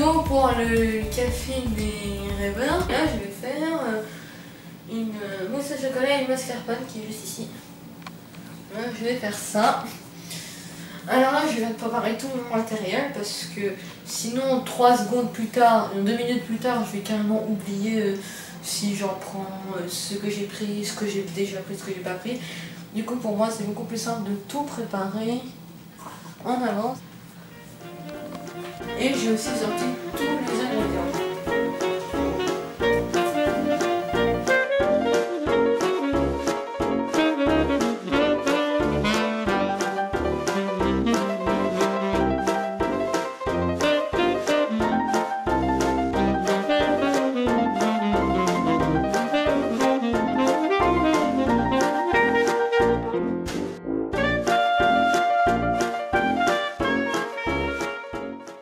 vidéo pour le café des rêveurs. Là, je vais faire une mousse au chocolat et une mascarpone qui est juste ici. Là, je vais faire ça. Alors là, je vais préparer tout mon matériel parce que sinon, 3 secondes plus tard, 2 minutes plus tard, je vais carrément oublier si j'en prends ce que j'ai pris, ce que j'ai déjà pris, ce que j'ai pas pris. Du coup, pour moi, c'est beaucoup plus simple de tout préparer en avance. Et j'ai aussi sorti tous les ingrédients.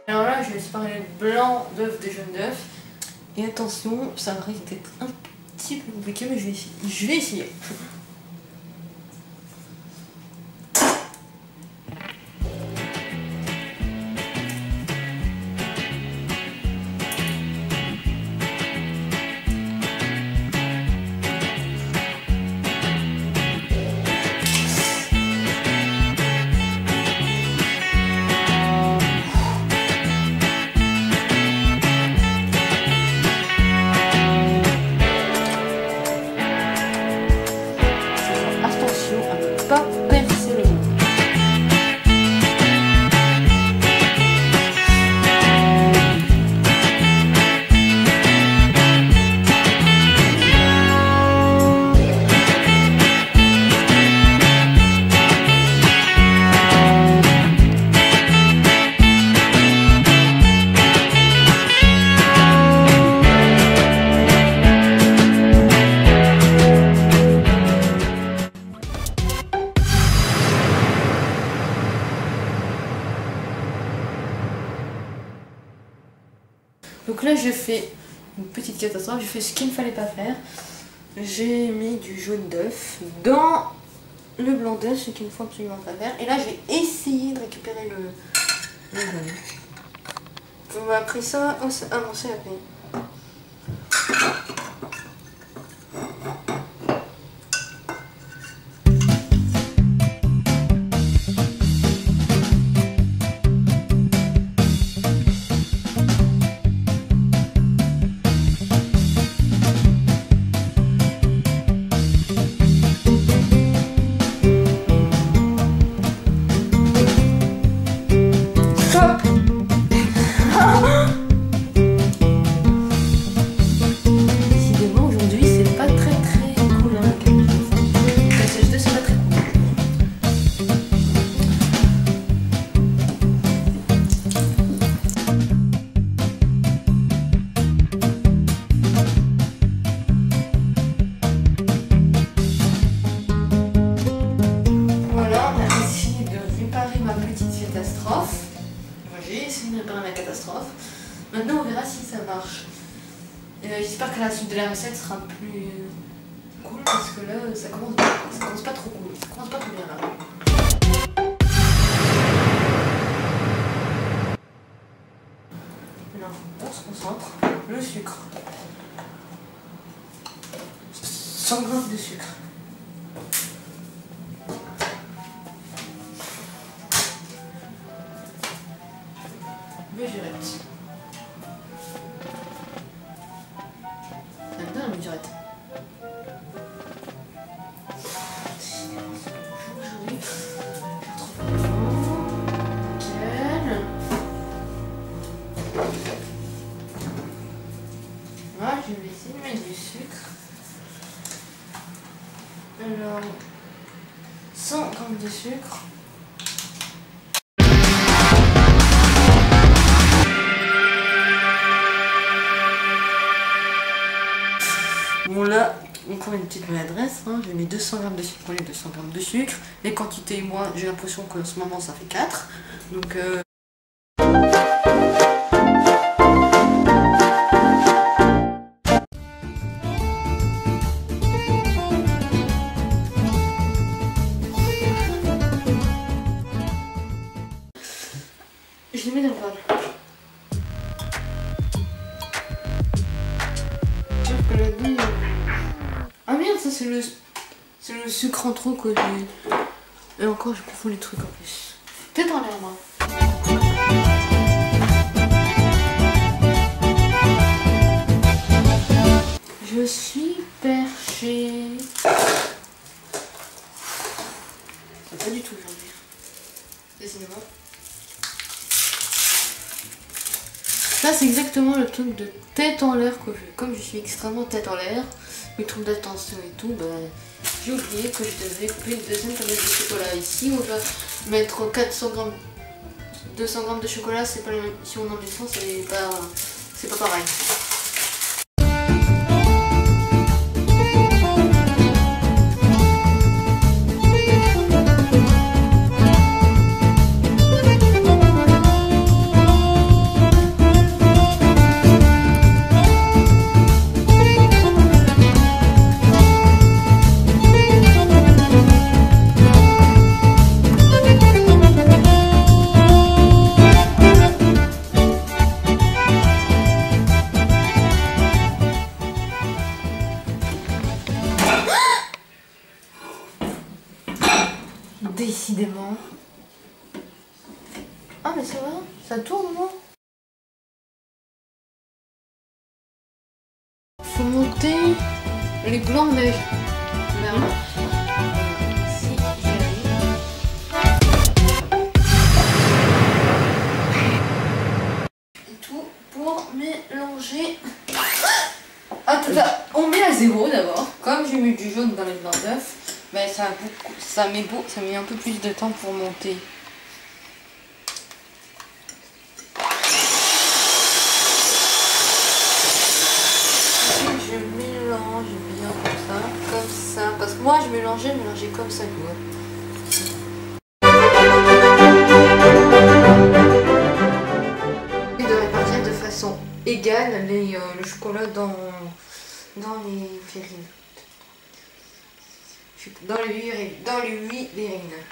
Alors là, je vais séparer le blanc d'œuf des jaunes d'œufs. Et attention, ça risque d'être un petit peu compliqué, mais je vais essayer. Pas percer le goût. Donc là, je fais une petite catastrophe, j'ai fait ce qu'il ne fallait pas faire. J'ai mis du jaune d'œuf dans le blanc d'œuf, ce qu'il ne faut absolument pas faire. Et là, j'ai essayé de récupérer le jaune. On va appeler ça avancer à peine. Décidément aujourd'hui c'est pas très cool hein, c'est pas très cool. Voilà, on a essayé de réparer ma petite catastrophe. J'ai essayé de réparer ma catastrophe. Maintenant on verra si ça marche. J'espère que la suite de la recette sera plus cool parce que là ça commence pas trop cool. Ça commence pas trop bien là. Maintenant on se concentre. Le sucre. 100 g de sucre. Mesurette. Maintenant la mesurette. Aujourd'hui, nickel. Moi je vais essayer de mettre du sucre. Alors 100 g de sucre. Bon là, encore une petite maladresse, hein. J'ai mis 200 g de sucre pour les 200 g de sucre. Les quantités, moi, j'ai l'impression qu'en ce moment ça fait 4. Donc je les mets dans le bol. ça c'est le sucre en trop que j'ai. Et encore je confonds les trucs en plus. Tête en l'air moi. Je suis perché. Pas du tout aujourd'hui. Décidément. Ça c'est exactement le truc de tête en l'air que je... Comme je suis extrêmement tête en l'air, mes trucs d'attention et tout, ben, j'ai oublié que je devais couper une deuxième tablette de chocolat. Ici on va mettre 400 grammes, 200 grammes de chocolat, c'est pas le même. Si on en met 100, c'est pas pareil. Décidément. Ah mais ça va, ça tourne moi. Faut monter les blancs neige. Merde. Si j'y arrive. Et tout pour mélanger. Attends, on met à 0 d'abord. Comme j'ai mis du jaune dans les blancs d'œufs. Mais ça met un peu plus de temps pour monter. Je mélange bien comme ça. Parce que moi je mélangeais comme ça. Et de répartir de façon égale le chocolat dans les farines. Dans les 8 verrines.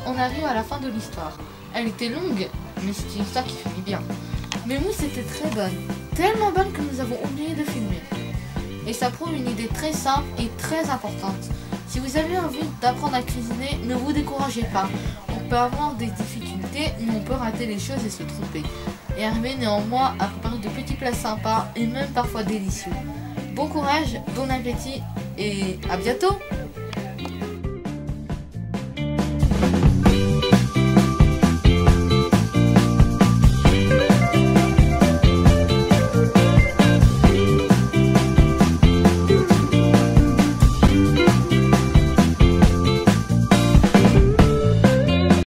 On arrive à la fin de l'histoire. Elle était longue, mais c'est une histoire qui finit bien. Mais mousse était très bonne. Tellement bonne que nous avons oublié de filmer. Et ça prouve une idée très simple et très importante. Si vous avez envie d'apprendre à cuisiner, ne vous découragez pas. On peut avoir des difficultés, mais on peut rater les choses et se tromper. Et arriver néanmoins à préparer de petits plats sympas et même parfois délicieux. Bon courage, bon appétit et à bientôt!